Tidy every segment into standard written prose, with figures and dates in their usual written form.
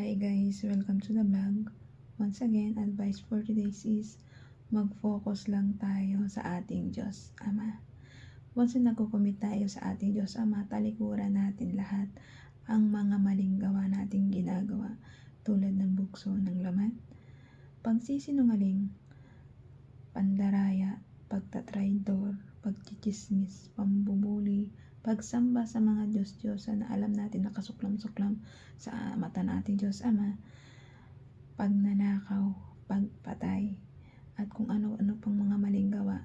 Hi guys, welcome to the vlog. Once again, advice for today's is mag-focus lang tayo sa ating Diyos Ama. Once na nagko-commit tayo sa ating Diyos Ama, talikuran natin lahat ang mga maling gawa nating ginagawa tulad ng bugso ng laman, pagsisinungaling, pandaraya, pagtatraidor, pagchichismis, pambubuli, pagsamba sa mga Diyos-Diyosan na alam natin nakasuklam-suklam sa mata nating Diyos Ama, pagnanakaw, pagpatay, at kung ano-ano pang mga maling gawa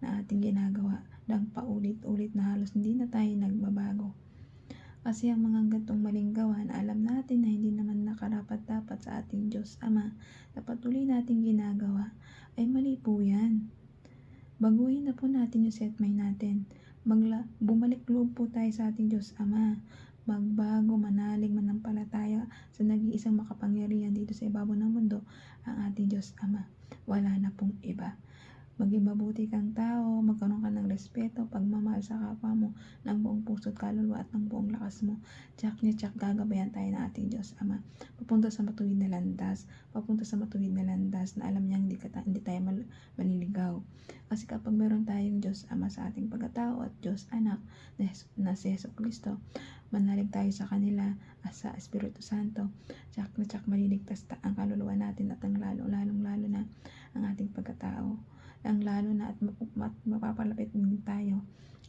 na ating ginagawa ng paulit-ulit na halos hindi na tayo nagbabago. Kasi ang mga gantong maling gawa na alam natin na hindi naman nakarapat-dapat sa ating Diyos Ama na patuloy nating ginagawa ay mali po yan. Baguhin na po natin yung set mind natin. Bumalik loob po tayo sa ating Diyos Ama. Magbago, manalig, manampalataya sa nag-iisang makapangyarihan dito sa ibabaw ng mundo, ang ating Diyos Ama. Wala na pong iba. Maging mabuti kang tao, magkaroon ka ng respeto, pagmamahal sa kapwa mo ng buong puso't kaluluwa at ng buong lakas mo. Tsak na tsak, gagabayan tayo ng ating Diyos Ama. Papunta sa matuwid na landas, na alam niya hindi tayo maliligaw. Kasi kapag meron tayong Diyos Ama sa ating pagkatao at Diyos Anak na si Jesucristo, manalig tayo sa kanila sa Espiritu Santo. Tsak na tsak, maliligtas ang kaluluwa natin at ang lalong lalo na ang ating pagkatao. Ang lalo na at mapapalapit din tayo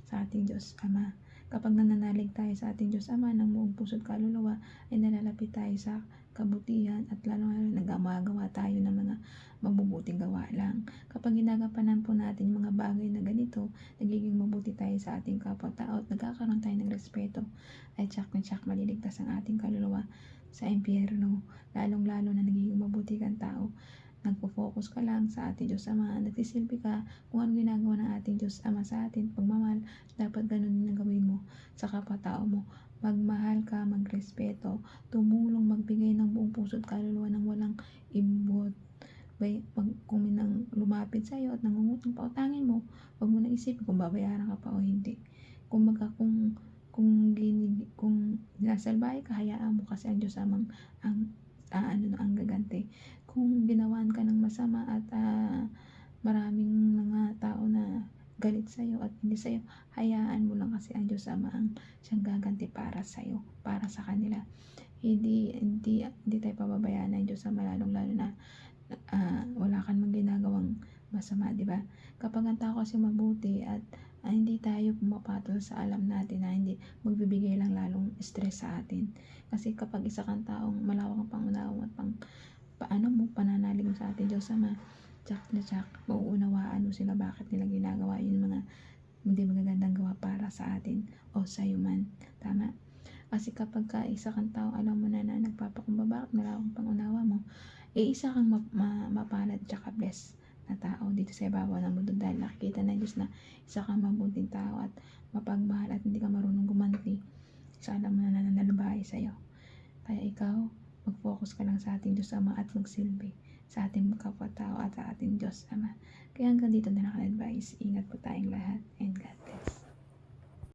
sa ating Diyos Ama. Kapag nananalig tayo sa ating Diyos Ama ng buong puso't kaluluwa, ay nalalapit tayo sa kabutihan at lalo nagmagawa tayo ng mga mabubuting gawa lang. Kapag ginagampanan po natin mga bagay na ganito, nagiging mabuti tayo sa ating kapwa-tao at nagkakaroon tayo ng respeto, ay tsak na tsak, maliligtas ang ating kaluluwa sa impyerno. Lalong-lalo na nagiging mabuti kang tao. Nagpo-focus ka lang sa ating Diyos Ama, nagsisilbi ka kung ano ginagawa ng ating Diyos Ama sa atin, pagmamahal, dapat ganun din ang gawin mo sa kapwa-tao mo. Magmahal ka, magrespeto, tumulong, magbigay ng buong puso't kaluluwa ng walang imbot. Kung may nang lumapit sa iyo at nangungutang pa, utangin mo, wag mo na isipin kung babayaran ka pa o hindi. Kung sinasalbahe ka, hayaan mo, kasi ang Diyos Amang ang gaganti. Kung ginawan ka ng masama at maraming mga tao na galit sa'yo at hindi sa'yo, hayaan mo lang, kasi ang Diyos Ama ang siyang gaganti para sa'yo, para sa kanila. Hindi tayo pababayaan ng Diyos Ama, lalong-lalo na wala kang ginagawang masama, di ba? Kapag ang tao kasi mabuti at hindi tayo pumapatol sa alam natin na hindi magbibigay lang lalong stress sa atin. Kasi kapag isa kang taong malawak ang pangunawa at pananalig mo sa ating Diyos Ama, tsak na tsak, mauunawaan mo sila bakit nila ginagawa yung mga hindi magagandang gawa para sa atin o sa'yo man. Tama? Kasi kapag isa kang tao, alam mo na nagpapakumbaba at malawak ang pangunawa mo, isa kang mapalad tsaka bless na tao dito sa ibabaw ng mundo, dahil nakikita ng Diyos na isa kang mabuting tao at mapagmahal at hindi ka marunong gumanti sa alam mo na nananabahay sa'yo. Kaya ikaw, mag-focus ka lang sa ating Diyos Ama at magsilbi sa ating kapwa-tao at sa ating Diyos Ama. Kaya hanggang dito na lang ang advice. Ingat po tayong lahat, and God bless.